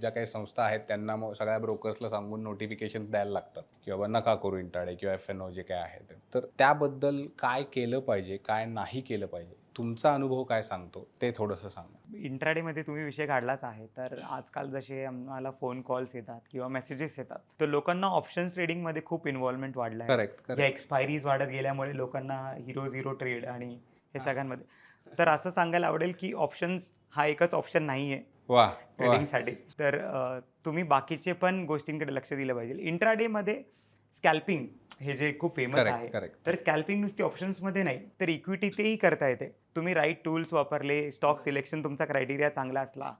ज्या काही संस्था आहेत त्यांना मग सगळ्या ब्रोकर्सला सांगून नोटिफिकेशन द्यायला लागतात की बाबा नका करू इंट्राडे किंवा FNO जे काय आहे ते. तर त्याबद्दल काय केलं पाहिजे, काय नाही केलं पाहिजे? तुमचा अनुभव काय सांगतो ते थोडंसं सांगा. इंट्राडेमध्ये तुम्ही विषय काढलाच आहे. तर आजकाल जसे आम्हाला फोन कॉल्स येतात किंवा मेसेजेस येतात, तर लोकांना ऑप्शन्स ट्रेडिंगमध्ये खूप इन्व्हॉल्वमेंट वाढलं आहे. करेक्ट, या करेक्ट. एक्सपायरीज वाढत गेल्यामुळे लोकांना हिरो झिरो ट्रेड आणि हे सगळ्यांमध्ये. तर असं सांगायला आवडेल की ऑप्शन्स हा एकच ऑप्शन नाही आहे वाह! वाह! ट्रेडिंगसाठी. तर तुम्ही बाकीचे पण गोष्टींकडे लक्ष दिलं पाहिजे. इंट्राडेमध्ये स्कॅल्पिंग हे जे खूप फेमस आहे. Correct, correct. तर स्कॅल्पिंग नुसती ऑप्शन्समध्ये नाही, तर इक्विटीतेही करता येते. तुम्ही राईट टूल्स वापरले, स्टॉक सिलेक्शन तुमचा क्रायटेरिया चांगला असला,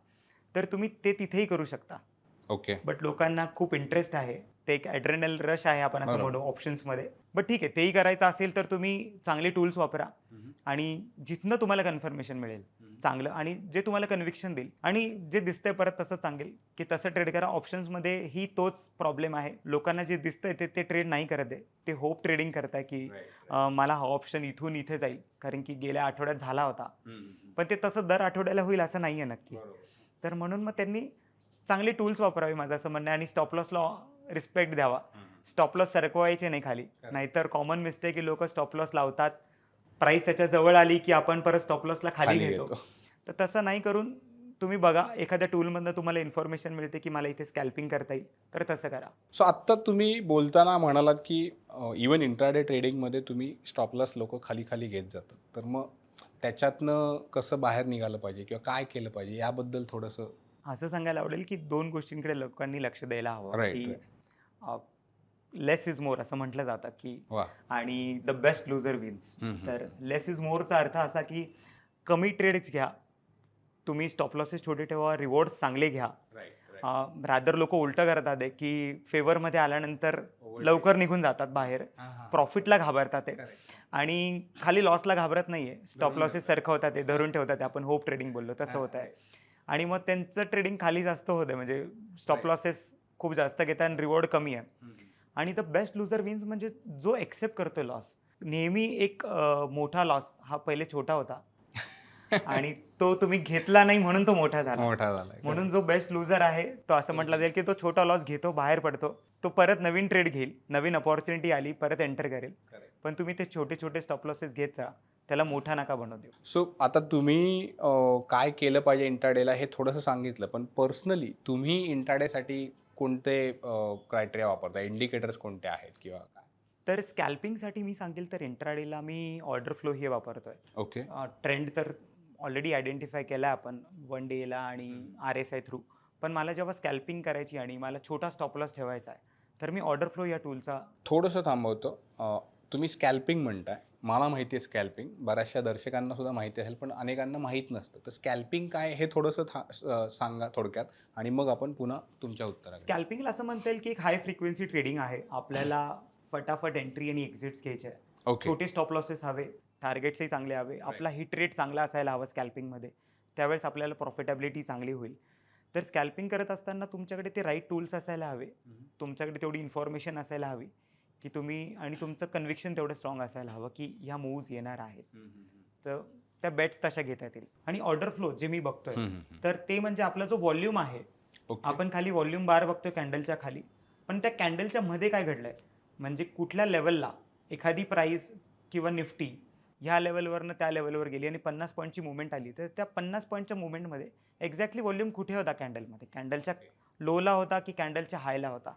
तर तुम्ही ते तिथेही करू शकता. ओके. बट लोकांना खूप इंटरेस्ट आहे. ते एक ॲड्रेनल रश आहे आपण असं बरोबर. म्हणू ऑप्शन्समध्ये. बट ठीक आहे, तेही करायचं असेल तर तुम्ही चांगले टूल्स वापरा आणि जिथनं तुम्हाला कन्फर्मेशन मिळेल चांगलं आणि जे तुम्हाला कन्व्हिक्शन देईल आणि जे दिसतंय परत तसं सांगेल की तसं ट्रेड करा. ऑप्शन्समध्ये ही तोच प्रॉब्लेम आहे. लोकांना जे दिसतंय ते ट्रेड नाही करत आहे. ते होप ट्रेडिंग करताय की मला हा ऑप्शन इथून इथे जाईल कारण की गेल्या आठवड्यात झाला होता. पण ते तसं दर आठवड्याला होईल असं नाही आहे नक्की. तर म्हणून मग त्यांनी चांगले टूल्स वापरावे माझं असं म्हणणं आहे आणि स्टॉप लॉसला रिस्पेक्ट द्यावा. स्टॉप लॉस सरकवायचे नाही खाली. नाहीतर कॉमन मिस्टेक की लोक स्टॉप लॉस लावतात. प्राइस त्याच्या जवळ आली की आपण परत स्टॉप लॉसला खाली घेतो. तर तसं नाही करून तुम्ही बघा एखाद्या टूलमधनं तुम्हाला इन्फॉर्मेशन मिळते की मला इथे स्कॅल्पिंग करता येईल तर तसं करा. सो आत्ता तुम्ही बोलताना म्हणालात की इवन इंट्राडे ट्रेडिंगमध्ये तुम्ही स्टॉप लॉस लोक खाली खाली घेत जातात. तर मग त्याच्यातनं कसं बाहेर निघालं पाहिजे किंवा काय केलं पाहिजे याबद्दल थोडंसं. असं सांगायला आवडेल की 2 गोष्टींकडे लोकांनी लक्ष द्यायला हवं राईट, की राईट. लेस इज मोर असं म्हटलं जातं की वा. आणि द बेस्ट लुझर विन्स. तर लेस इज मोरचा अर्थ असा की कमी ट्रेड्स घ्या. तुम्ही स्टॉप लॉसेस छोटे ठेवा, रिवॉर्ड्स चांगले घ्या. रादर लोक उलटं करतात आहे की फेवरमध्ये आल्यानंतर लवकर निघून जातात बाहेर. प्रॉफिटला घाबरतात आहे आणि खाली लॉसला घाबरत नाही आहे. स्टॉप लॉसेस सरकवतात आहे, धरून ठेवतात आहे. आपण होप ट्रेडिंग बोललो तसं होत आहे आणि मग त्यांचं ट्रेडिंग खाली जास्त होतं म्हणजे स्टॉप लॉसेस खूप जास्त घेतात आणि रिवॉर्ड कमी आहे. आणि द बेस्ट लुझर विन्स म्हणजे जो एक्सेप्ट करतोय लॉस. नेहमी एक मोठा लॉस हा पहिले छोटा होता आणि तो तुम्ही घेतला नाही म्हणून तो मोठा झाला. मोठा झाला. म्हणून जो बेस्ट लुझर आहे तो असं म्हटलं जाईल की तो छोटा लॉस घेतो, बाहेर पडतो. तो परत नवीन ट्रेड घेईल, नवीन अपॉर्च्युनिटी आली परत एंटर करेल. पण तुम्ही ते छोटे छोटे स्टॉप लॉसेस घेत जा, त्याला मोठा नका बनवू देऊ. सो आता तुम्ही काय केलं पाहिजे इंट्राडेला हे थोडंसं सांगितलं. पण पर्सनली तुम्ही इंट्राडेसाठी कोणते क्रायटेरिया वापरता? इंडिकेटर्स कोणते आहेत किंवा काय? तर स्कॅल्पिंगसाठी मी सांगेल तर इंट्राडेला मी ऑर्डर फ्लो हे वापरतोय. ओके. ट्रेंड तर ऑलरेडी आयडेंटिफाय केला आहे आपण 1 डेला आणि RSI थ्रू. पण मला जेव्हा स्कॅल्पिंग करायची आणि मला छोटा स्टॉप लॉस ठेवायचा आहे, तर मी ऑर्डर फ्लो या टूलचा. थोडंसं थांबवतो. तुम्ही स्कॅल्पिंग म्हणताय. मला माहिती आहे स्कॅल्पिंग. बऱ्याचशा दर्शकांना सुद्धा माहिती असेल, पण अनेकांना माहीत नसतं. तर स्कॅल्पिंग काय हे थोडंसं सांगा थोडक्यात आणि मग आपण पुन्हा तुमच्या उत्तराकडे. स्कॅल्पिंगला असं म्हणता येईल की एक हाय फ्रिक्वेन्सी ट्रेडिंग आहे. आपल्याला फटाफट एंट्री आणि एक्झिट्स घ्यायचे आहे. ओके. छोटे स्टॉप लॉसेस हवे, टार्गेट्सही चांगले हवे. आपला हिट रेट चांगला असायला हवा स्कॅल्पिंगमध्ये. त्यावेळेस आपल्याला प्रॉफिटेबिलिटी चांगली होईल. तर स्कॅल्पिंग करत असताना तुमच्याकडे ते राईट टूल्स असायला हवे. तुमच्याकडे तेवढी इन्फॉर्मेशन असायला हवी की तुम्ही आणि तुमचं कन्व्हिक्शन तेवढं स्ट्रॉंग असायला हवं की ह्या मूव्ज येणार आहेत. तर त्या बेट्स तशा घेता येतील. आणि ऑर्डर फ्लो जे मी बघतोय तर ते म्हणजे आपला जो व्हॉल्यूम आहे. आपण खाली व्हॉल्यूम बार बघतोय कॅन्डलच्या खाली, पण त्या कॅन्डलच्या मध्ये काय घडलंय म्हणजे कुठल्या लेवलला एखादी प्राइस किंवा निफ्टी ह्या लेवलवरनं त्या लेवलवर गेली आणि 50 पॉईंटची मुवमेंट आली, तर त्या 50 पॉईंटच्या मुवमेंटमध्ये एक्झॅक्टली व्हॉल्यूम कुठे होता कॅन्डलमध्ये? कॅन्डलच्या लोला होता की कॅन्डलच्या हायला होता?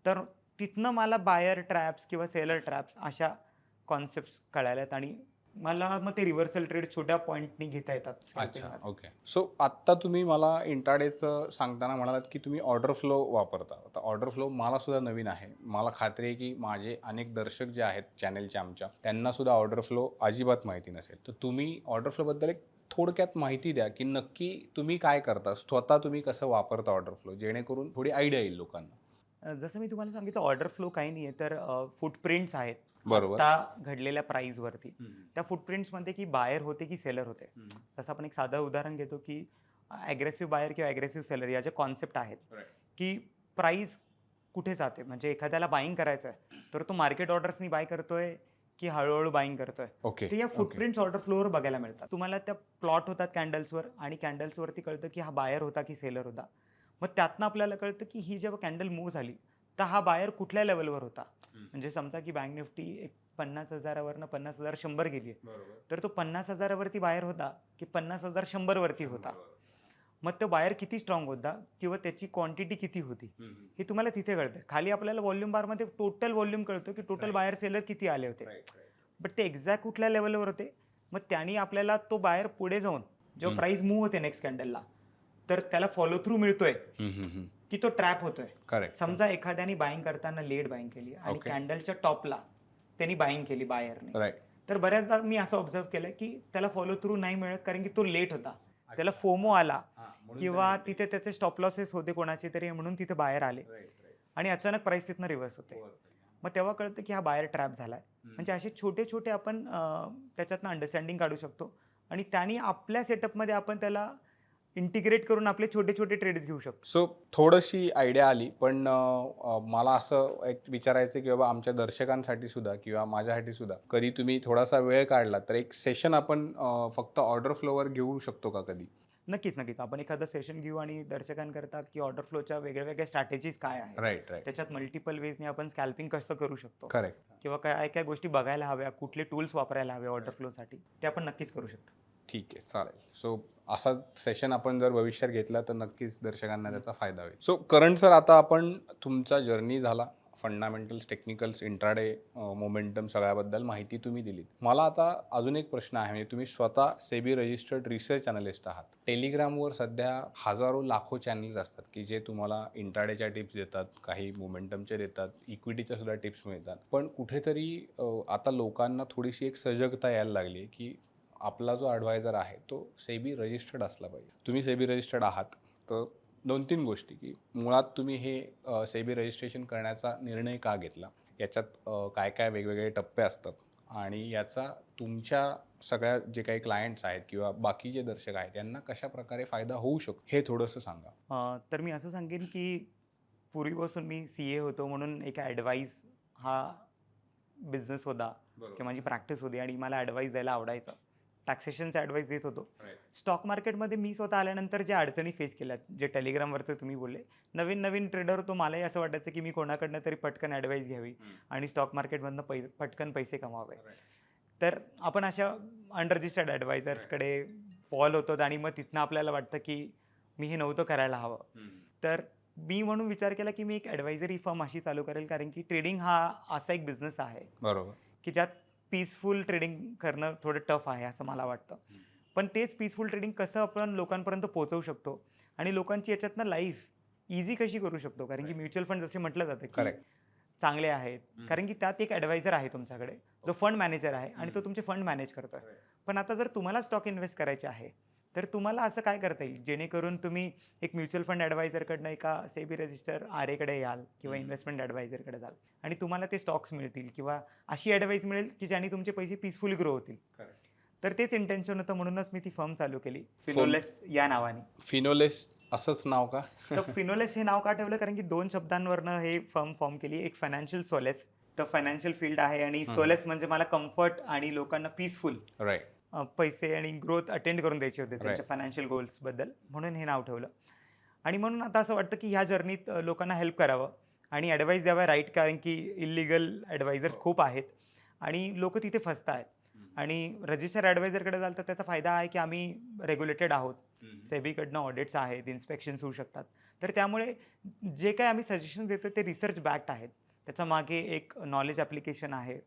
तर तिथनं मला बायर ट्रॅप्स किंवा सेलर ट्रॅप्स अशा कॉन्सेप्ट्स कळाल्यात आणि मला मग ते रिव्हर्सल ट्रेड छोट्या पॉईंटनी घेता येतात. अच्छा. ओके. सो आत्ता तुम्ही मला इंट्राडेचं सांगताना म्हणालात की तुम्ही ऑर्डर फ्लो वापरता. आता ऑर्डर फ्लो मला सुद्धा नवीन आहे. मला खात्री आहे की माझे अनेक दर्शक जे आहेत चॅनलचे आमच्या, त्यांना सुद्धा ऑर्डर फ्लो अजिबात माहिती नसेल. तर तुम्ही ऑर्डर फ्लोबद्दल एक थोडक्यात माहिती द्या की नक्की तुम्ही काय करता? स्वतः तुम्ही कसं वापरता ऑर्डर फ्लो? जेणेकरून थोडी आयडिया येईल लोकांना. जसं मी तुम्हाला सांगितलं ऑर्डर फ्लो काही नाही आहे, तर फुटप्रिंट्स आहेत बरोबर. आता घडलेल्या प्राईजवरती. त्या फुटप्रिंट्समध्ये की बायर होते की सेलर होते. तसं आपण एक साधं उदाहरण घेतो की ॲग्रेसिव्ह बायर किंवा ॲग्रेसिव्ह सेलर या ज्या कॉन्सेप्ट आहेत की प्राईस कुठे जाते म्हणजे एखाद्याला बाईंग करायचं आहे तर तो मार्केट ऑर्डर्सनी बाय करतोय की हळूहळू बाईंग करतोय. ओके ते या फुटप्रिंट्स ऑर्डर फ्लोअर बघायला मिळतात. तुम्हाला त्या प्लॉट होतात कॅन्डल्सवर आणि कॅन्डल्सवरती कळतं की हा बायर होता की सेलर होता. मग त्यातनं आपल्याला कळतं की ही जेव्हा कॅन्डल मूव्ह झाली तर हा बायर कुठल्या लेवलवर होता. म्हणजे समजा की बँक निफ्टी एक 50,000वरनं 50,100 गेली तर तो 50,000वरती बायर होता की 50,100 वरती होता. मग तो बायर किती स्ट्रॉंग होता किंवा त्याची क्वांटिटी किती होती हे तुम्हाला तिथे कळतं. खाली आपल्याला व्हॉल्यूम बारमध्ये टोटल व्हॉल्यूम कळतो की टोटल बायर सेलर किती आले होते. बट ते एक्झॅक्ट कुठल्या लेवलवर होते मग त्यांनी आपल्याला तो बायर पुढे जाऊन जेव्हा प्राइस मूव्ह होते नेक्स्ट कॅन्डलला तर त्याला फॉलो थ्रू मिळतोय की तो ट्रॅप होतोय. करेक्ट. समजा एखाद्याने बाईंग करताना लेट बाईंग केली आणि कॅन्डलच्या टॉपला त्यांनी बाईंग केली बायरने, राईट. तर बऱ्याचदा मी असं ऑब्झर्व केलं की त्याला फॉलो थ्रू नाही मिळत कारण की तो लेट होता. त्याला फोमो आला किंवा तिथे त्याचे स्टॉप लॉसेस होते कोणाचे तरी म्हणून तिथे बाहेर आले आणि अचानक प्राइस तिथनं रिव्हर्स होते. मग तेव्हा कळतं की हा बायर ट्रॅप झालाय. म्हणजे असे छोटे छोटे आपण त्याच्यातनं अंडरस्टँडिंग काढू शकतो आणि त्यांनी आपल्या सेटअपमध्ये आपण त्याला इंटिग्रेट करून आपले छोटे छोटे ट्रेड्स घेऊ शकतो. सो थोडीशी आयडिया आली, पण मला असं एक विचारायचं की बाबा आमच्या दर्शकांसाठी सुद्धा किंवा माझ्यासाठी सुद्धा कधी तुम्ही थोडासा वेळ काढला तर एक सेशन आपण फक्त ऑर्डर फ्लोवर घेऊ शकतो का कधी? नक्कीच नक्कीच आपण एखादं सेशन घेऊ आणि दर्शकांकरता की ऑर्डर फ्लोच्या वेगळ्या वेगळ्या स्ट्रॅटेजीज काय आहेत, राईट राईट. त्याच्यात मल्टिपल वेजने आपण स्कॅल्पिंग कसं करू शकतो करेक्ट. किंवा काय काय गोष्टी बघायला हव्या, कुठले टूल्स वापरायला हवे ऑर्डर फ्लोसाठी ते आपण नक्कीच करू शकतो. ठीक आहे, चालेल. सो असा सेशन आपण जर भविष्यात घेतला तर नक्कीच दर्शकांना त्याचा फायदा होईल. सो करंट सर, आता आपण तुमचा जर्नी झाला, फंडामेंटल्स, टेक्निकल्स, इंट्राडे, मोमेंटम सगळ्याबद्दल माहिती तुम्ही दिलीत. मला आता अजून एक प्रश्न आहे, म्हणजे तुम्ही स्वतः सेबी रजिस्टर्ड रिसर्च अनालिस्ट आहात. टेलिग्रामवर सध्या हजारो लाखो चॅनल्स असतात की जे तुम्हाला इंट्राडेच्या टिप्स देतात, काही मोमेंटमचे देतात, इक्विटीच्या सुद्धा टिप्स मिळतात. पण कुठेतरी आता लोकांना थोडीशी एक सजगता यायला लागली आहे की आपला जो ॲडवायझर आहे तो सेबी रजिस्टर्ड असला पाहिजे. तुम्ही सेबी रजिस्टर्ड आहात, तर 2-3 गोष्टी की मुळात तुम्ही हे सेबी रजिस्ट्रेशन करण्याचा निर्णय का घेतला, याच्यात काय काय वेगवेगळे टप्पे असतात आणि याचा तुमच्या सगळ्या जे काही क्लायंट्स आहेत किंवा बाकी जे दर्शक आहेत यांना कशा प्रकारे फायदा होऊ शकतो हे थोडंसं सांगा. तर मी असं सांगेन की पूर्वीपासून मी CA होतो म्हणून एक ॲडवाईस हा बिझनेस होता किंवा माझी प्रॅक्टिस होती आणि मला ॲडवाईस द्यायला आवडायचं. टॅक्सेशनचा ॲडवाईस देत होतो. स्टॉक मार्केटमध्ये मी स्वतः आल्यानंतर ज्या अडचणी फेस केल्यात, जे टेलिग्रामवरचं तुम्ही बोलले, नवीन नवीन ट्रेडर होतो, मलाही असं वाटायचं की मी कोणाकडनं तरी पटकन ॲडवाईस घ्यावी आणि स्टॉक मार्केटमधनं पटकन पैसे कमावे. तर आपण अशा अनरजिस्टर्ड ॲडवायझर्सकडे फॉल होतो आणि मग तिथनं आपल्याला वाटतं की मी हे नव्हतं करायला हवं. तर मी म्हणून विचार केला की मी एक ॲडवायझरी फर्म अशी चालू करेल, कारण की ट्रेडिंग हा असा एक बिझनेस आहे बरोबर. की ज्यात पीसफुल ट्रेडिंग करणं थोडं टफ आहे असं मला वाटतं. पण तेच पीसफुल ट्रेडिंग कसं आपण लोकांपर्यंत पोहोचवू शकतो आणि लोकांची याच्यातनं लाईफ इझी कशी करू शकतो, कारण की म्युच्युअल फंड जसे म्हटलं जातं की करेक्ट. चांगले आहेत, कारण की त्यात एक ॲडवायझर आहे तुमच्याकडे जो फंड मॅनेजर आहे आणि तो तुमचे फंड मॅनेज करतोय. पण आता जर तुम्हाला स्टॉक इन्व्हेस्ट करायचे आहे तर तुम्हाला असं काय करता येईल जेणेकरून तुम्ही एक म्युच्युअल फंड ॲडवायझरकडनं एका सेबी रजिस्टर RAकडे याल किंवा इन्व्हेस्टमेंट ॲडवायझरकडे जाल आणि तुम्हाला ते स्टॉक्स मिळतील किंवा अशी ॲडवाईस मिळेल की ज्याने तुमचे पैसे पीसफुली ग्रो होतील. तर तेच इंटेन्शन होतं, म्हणूनच मी ती फर्म चालू केली फिनोलेस या नावाने. फिनोलेस असंच नाव का? तर फिनोलेस हे नाव का ठेवलं, कारण की 2 शब्दांवरनं हे फर्म फॉर्म केली. एक फायनान्शियल सोलेस, तर फायनान्शियल फील्ड आहे आणि सोलेस म्हणजे मला कम्फर्ट आणि लोकांना पीसफुल राईट. पैसे आणि ग्रोथ अटेंड करून द्यायचे होते त्यांच्या फायनान्शियल गोल्सबद्दल, म्हणून हे नाव ठेवलं. आणि म्हणून आता असं वाटतं की ह्या जर्नीत लोकांना हेल्प करावं आणि ॲडवाईस द्यावा, राईट, कारण की इलिगल ॲडवायझर्स खूप आहेत आणि लोक तिथे फसत आहेत. आणि रजिस्टर ॲडवायझरकडे जाल तर त्याचा फायदा आहे की आम्ही रेग्युलेटेड आहोत, सेबीकडनं ऑडिट्स आहेत, इन्स्पेक्शन्स होऊ शकतात. तर त्यामुळे जे काही आम्ही सजेशन देतो ते रिसर्च बॅक्ड आहेत. त्याच्या मागे एक नॉलेज ॲप्लिकेशन आहे,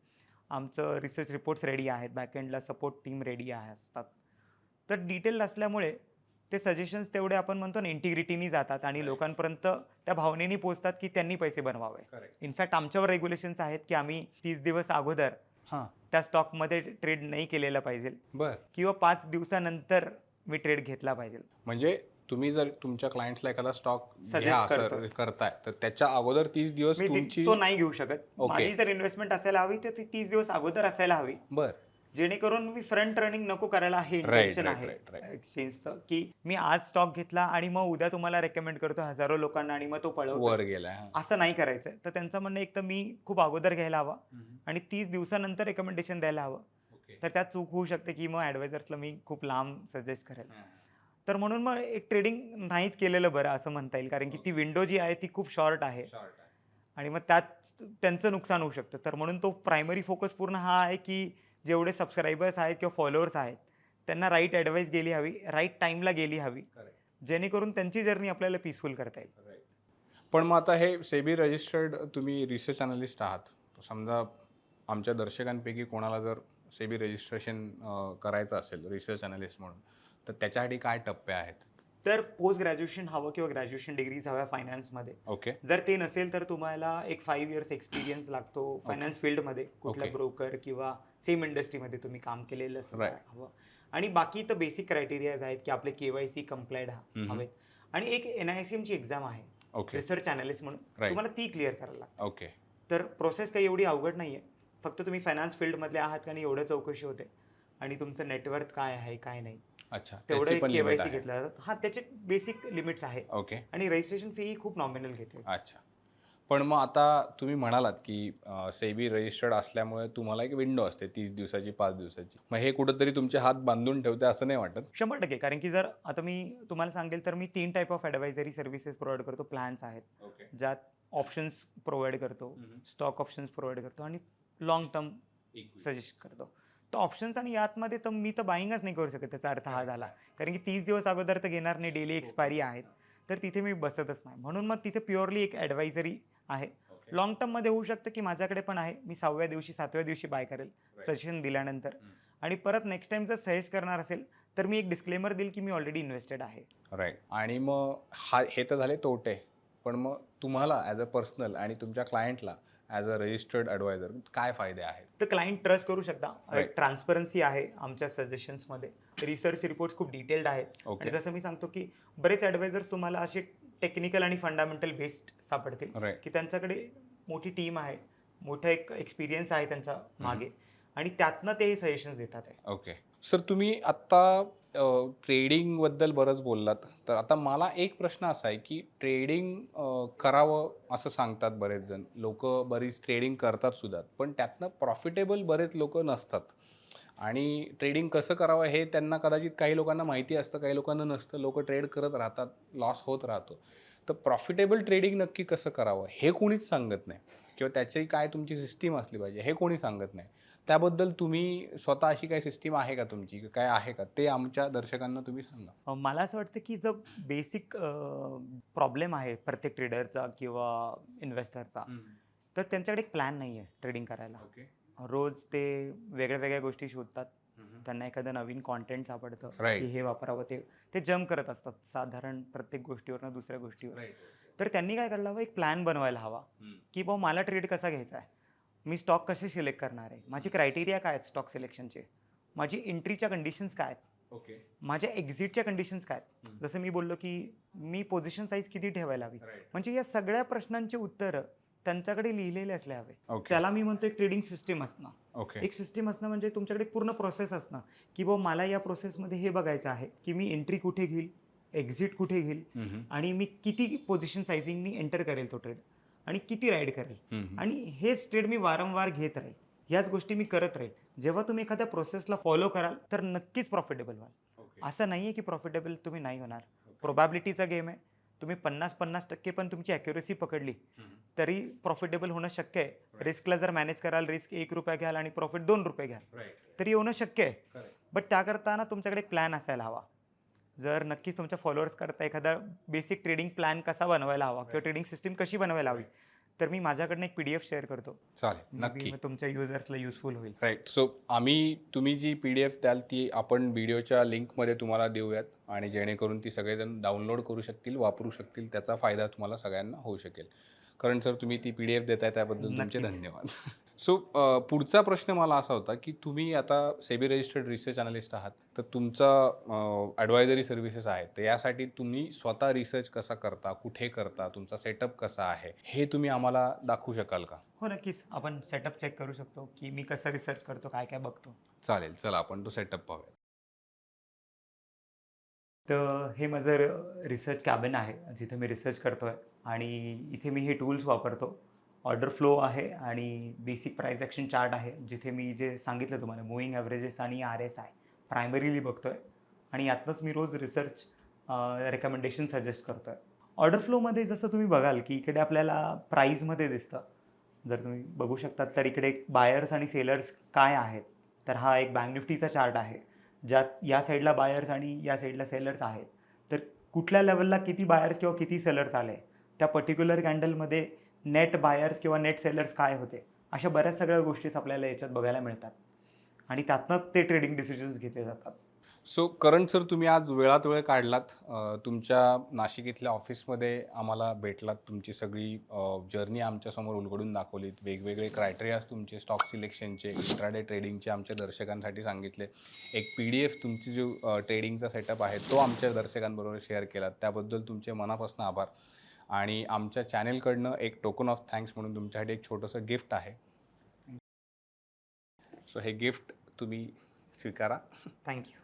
आमचं रिसर्च रिपोर्ट्स रेडी आहेत, बॅकएंडला सपोर्ट टीम रेडी असतात. तर डिटेल असल्यामुळे ते सजेशन्स तेवढे आपण म्हणतो ना इंटिग्रिटीनी जातात आणि लोकांपर्यंत त्या भावनेनी पोहोचतात की त्यांनी पैसे बनवावे. इनफॅक्ट आमच्यावर रेग्युलेशन्स आहेत की आम्ही 30 दिवस अगोदर त्या स्टॉकमध्ये ट्रेड नाही केलेला पाहिजे किंवा 5 दिवसानंतर मी ट्रेड घेतला पाहिजे. म्हणजे तुम्ही जर तुमच्या क्लायंट्सला एखादा स्टॉक करताय तर त्याच्या अगोदर 30 दिवस तो नाही घेऊ शकत. माझी जर इन्व्हेस्टमेंट असायला हवी तर ती 30 दिवस अगोदर असायला हवी. जेणेकरून मी फ्रंट रनिंग नको करायला, हे इंटेन्शन आहे एक्सचेंजचं, की मी आज स्टॉक घेतला आणि मग उद्या तुम्हाला रेकमेंड करतो हजारो लोकांना आणि मग तो पळवतो, वर गेलाय. असं नाही करायचं. तर त्यांचं म्हणणं एक तर मी खूप अगोदर घ्यायला हवा आणि 30 दिवसानंतर रेकमेंडेशन द्यायला हवं. तर त्यात चूक होऊ शकते की मग ॲडवायझर्सला मी खूप लांब सजेस्ट करेल. तर म्हणून मग एक ट्रेडिंग नाहीच केलेलं बरं असं म्हणता येईल, कारण की ती विंडो जी आहे ती खूप शॉर्ट आहे आणि मग त्यात त्यांचं नुकसान होऊ शकतं. तर म्हणून तो प्रायमरी फोकस पूर्ण हा आहे की जेवढे सबस्क्रायबर्स आहेत किंवा फॉलोअर्स आहेत त्यांना राईट ॲडवाईस गेली हवी, राईट टाईमला गेली हवी, जेणेकरून त्यांची जर्नी आपल्याला पीसफुल करता येईल. पण मग आता हे सेबी रजिस्टर्ड तुम्ही रिसर्च अनालिस्ट आहात. समजा आमच्या दर्शकांपैकी कोणाला जर सेबी रजिस्ट्रेशन करायचं असेल रिसर्च अनालिस्ट म्हणून, तर त्याच्यासाठी काय टप्पे आहेत? तर पोस्ट ग्रॅज्युएशन हवं किंवा ग्रॅज्युएशन डिग्रीज हव्या फायनान्समध्ये. ओके. जर ते नसेल तर तुम्हाला एक 5 इयर्स एक्सपिरियन्स लागतो फायनान्स फील्डमध्ये, कुठल्या Okay. ब्रोकर किंवा सेम इंडस्ट्रीमध्ये तुम्ही काम केलेलं असेल Right. हवं. आणि बाकी तर बेसिक क्रायटेरियाज आहेत की आपले KYC कंप्लायड हवेत आणि एक NISM ची एक्झाम आहे ओके. रिसर्च अनालिस्ट म्हणून, Right. तुम्हाला ती क्लिअर करायला लागते. ओके. तर प्रोसेस काही एवढी अवघड नाही आहे, फक्त तुम्ही फायनान्स फील्डमधले आहात का नाही एवढं चौकशी होते आणि तुमचं नेटवर्थ काय आहे काय नाही अच्छा. तेवढं त्याची पण लिमिट KYC आहे. घेतलं जातं. हा त्याचे बेसिक लिमिट्स आहे ओके. आणि रजिस्ट्रेशन फी ही खूप नॉमिनल घेते. अच्छा. पण मग आता तुम्ही म्हणालात की सेबी रजिस्टर्ड असल्यामुळे तुम्हाला एक विंडो असते 30 दिवसाची, 5 दिवसाची. मग हे कुठेतरी तुमचे हात बांधून ठेवते असं नाही वाटत? 100% कारण की जर आता मी तुम्हाला सांगेल तर मी 3 type of advisory services provide करतो. प्लॅन्स आहेत ओके. ज्यात ऑप्शन्स प्रोव्हाइड करतो, स्टॉक ऑप्शन्स प्रोव्हाइड करतो आणि लाँग टर्म सजेस्ट करतो. तर ऑप्शन्स आणि यातमध्ये तर मी तर बाईंगच नाही करू शकत, त्याचा अर्थ हा झाला. कारण की 30 दिवस अगोदर तर घेणार नाही, डेली एक्सपायरी आहेत, तर तिथे मी बसतच नाही. म्हणून मग तिथे प्युअरली एक ॲडवायझरी आहे. लाँग टर्ममध्ये होऊ शकतं की माझ्याकडे पण आहे, मी 6व्या दिवशी 7व्या दिवशी बाय करेल सजेशन दिल्यानंतर आणि परत नेक्स्ट टाइम जर सजेस्ट करणार असेल तर मी एक डिस्क्लेमर देईल की मी ऑलरेडी इन्व्हेस्टेड आहे. राईट. आणि मग हे तर झाले तोटे. पण मग तुम्हाला ॲज अ पर्सनल आणि तुमच्या क्लायंटला ॲज अ रजिस्टर्ड ॲडवायझर काय फायदे आहेत? तर क्लायंट ट्रस्ट करू शकता. Right. ट्रान्सपरन्सी आहे आमच्या सजेशन्समध्ये, रिसर्च रिपोर्ट्स खूप डिटेल्ड आहेत ओके. आणि जसं मी सांगतो की बरेच ॲडवायझर्स तुम्हाला असे टेक्निकल आणि फंडामेंटल बेस्ड सापडतील राईट. की त्यांच्याकडे मोठी टीम आहे, मोठा एक एक्सपिरियन्स आहे त्यांच्या मागे आणि त्यातनं ते सजेशन्स देतात आहे. ओके. सर तुम्ही आत्ता ट्रेडिंगबद्दल बरंच बोललात. तर आता मला एक प्रश्न असा आहे की ट्रेडिंग करावं असं सांगतात बरेच जण. लोकं बरीच ट्रेडिंग करतात सुद्धा. पण त्यातनं प्रॉफिटेबल बरेच लोकं नसतात. आणि ट्रेडिंग कसं करावं हे त्यांना कदाचित काही लोकांना माहिती असतं, काही लोकांना नसतं. लोकं ट्रेड करत राहतात, लॉस होत राहतो. तर प्रॉफिटेबल ट्रेडिंग नक्की कसं करावं हे कोणीच सांगत नाही किंवा त्याची काय तुमची सिस्टीम असली पाहिजे हे कोणी सांगत नाही. त्याबद्दल तुम्ही स्वतः अशी काही सिस्टीम आहे का तुमची? काय आहे का? ते आमच्या दर्शकांना तुम्ही सांगा. मला असं वाटतं की जो बेसिक प्रॉब्लेम आहे प्रत्येक ट्रेडरचा किंवा इन्व्हेस्टरचा, तर त्यांच्याकडे एक प्लॅन नाही आहे ट्रेडिंग करायला. ओके. रोज ते वेगळ्या वेगळ्या गोष्टी शोधतात, त्यांना एखादं नवीन कॉन्टेंट सापडतं Right. की हे वापरावं, ते जम्प करत असतात साधारण प्रत्येक गोष्टीवरनं दुसऱ्या गोष्टीवर. तर त्यांनी काय करायला हवं, एक प्लॅन बनवायला हवा की बाबा मला ट्रेड कसा घ्यायचा आहे, मी स्टॉक कसे सिलेक्ट करणार आहे, माझे क्रायटेरिया काय आहेत स्टॉक सिलेक्शनचे, माझी एंट्रीच्या कंडिशन्स काय आहेत, ओके. माझ्या एक्झिटच्या कंडिशन्स काय आहेत. जसं मी बोललो की मी पोझिशन साईज किती ठेवायला हवी, म्हणजे या सगळ्या प्रश्नांची उत्तरं त्यांच्याकडे लिहिलेले असले हवे. ओके. त्याला मी म्हणतो एक ट्रेडिंग सिस्टीम असणं. ओके. एक सिस्टीम असणं म्हणजे तुमच्याकडे पूर्ण प्रोसेस असणं की बाबा मला या प्रोसेसमध्ये हे बघायचं आहे की मी एंट्री कुठे घेईल, एक्झिट कुठे घेईल आणि मी किती पोझिशन सायझिंगनी एंटर करेल तो ट्रेड आणि किती राईड करेल आणि हेच ट्रेड मी वारंवार घेत राहील, ह्याच गोष्टी मी करत राहील. जेव्हा तुम्ही एखाद्या प्रोसेसला फॉलो कराल तर नक्कीच प्रॉफिटेबल व्हाल. असं नाही आहे की प्रॉफिटेबल तुम्ही नाही होणार. प्रोबॅबिलिटीचा गेम आहे. तुम्ही 50% पण तुमची ॲक्युरेसी पकडली तरी प्रॉफिटेबल होणं शक्य आहे. रिस्कला जर मॅनेज कराल, रिस्क ₹1 घ्याल आणि प्रॉफिट ₹2 घ्याल तरी होणं शक्य आहे. बट त्याकरता ना तुमच्याकडे एक प्लॅन असायला हवा. जर नक्कीच तुमच्या फॉलोअर्स करता एखादा बेसिक ट्रेडिंग प्लॅन कसा बनवायला हवा किंवा ट्रेडिंग सिस्टीम कशी बनवायला हवी, तर मी माझ्याकडनं एक PDF शेअर करतो. चालेल, नक्की. मग तुमच्या युजर्सला युजफुल होईल. राईट. सो तुम्ही जी PDF द्याल ती आपण व्हिडिओच्या लिंकमध्ये तुम्हाला देऊयात आणि जेणेकरून ती सगळेजण डाउनलोड करू शकतील, वापरू शकतील. त्याचा फायदा तुम्हाला सगळ्यांना होऊ शकेल. कारण सर तुम्ही ती PDF देताय त्याबद्दल तुमचे नक्कीच. धन्यवाद. सो पुढचा प्रश्न मला असा होता की तुम्ही आता सेबी रजिस्टर्ड रिसर्च अनालिस्ट आहात. तर तुमचा ॲडवायझरी सर्व्हिसेस आहेत. तर यासाठी तुम्ही स्वतः रिसर्च कसा करता, कुठे करता, तुमचा सेटअप कसा आहे, हे तुम्ही आम्हाला दाखवू शकाल का? हो नक्कीच. आपण सेटअप चेक करू शकतो की मी कसं रिसर्च करतो, काय काय बघतो. चालेल, चला आपण तो सेटअप पाहूया. तर हे माझं रिसर्च कॅबिन आहे, जिथे मी रिसर्च करतो आहे आणि इथे मी हे टूल्स वापरतो. ऑर्डर फ्लो आहे आणि बेसिक प्राईस ॲक्शन चार्ट आहे, जिथे मी जे सांगितलं तुम्हाला मूव्हिंग ॲव्हरेजेस आणि RSI प्रायमरीली बघतो आहे आणि यातनंच मी रोज रिसर्च रेकमेंडेशन सजेस्ट करतो आहे. ऑर्डर फ्लोमध्ये जसं तुम्ही बघाल, की इकडे आपल्याला प्राईजमध्ये दिसतं. जर तुम्ही बघू शकतात तर इकडे बायर्स आणि सेलर्स काय आहेत. तर हा एक बँक निफ्टीचा चार्ट आहे, ज्यात या साईडला बायर्स आणि या साईडला सेलर्स आहेत. तर कुठल्या लेवलला किती बायर्स किंवा किती सेलर्स आले, त्या पर्टिक्युलर कॅन्डलमध्ये नेट बायर्स किंवा नेट सेलर्स काय होते, अशा बऱ्याच सगळ्या गोष्टीच आपल्याला याच्यात बघायला मिळतात आणि त्यातनंच ते ट्रेडिंग डिसिजन्स घेतले जातात. सो करण सर, तुम्ही आज वेळात वेळ काढलात, तुमच्या नाशिक इथल्या ऑफिसमध्ये आम्हाला भेटलात, तुमची सगळी जर्नी आमच्यासमोर उलगडून दाखवलीत, वेगवेगळे क्रायटेरियाज तुमचे स्टॉक सिलेक्शनचे, इंट्राडे ट्रेडिंगचे आमच्या दर्शकांसाठी सांगितले. एक PDF तुमची जो ट्रेडिंगचा सेटअप आहे तो आमच्या दर्शकांबरोबर शेअर केलात, त्याबद्दल तुमचे मनापासून आभार. आणि आमच्या चॅनेलकडनं एक टोकन ऑफ थँक्स म्हणून तुमच्यासाठी एक छोटंसं गिफ्ट आहे. सो हे गिफ्ट तुम्ही स्वीकारा. थँक्यू.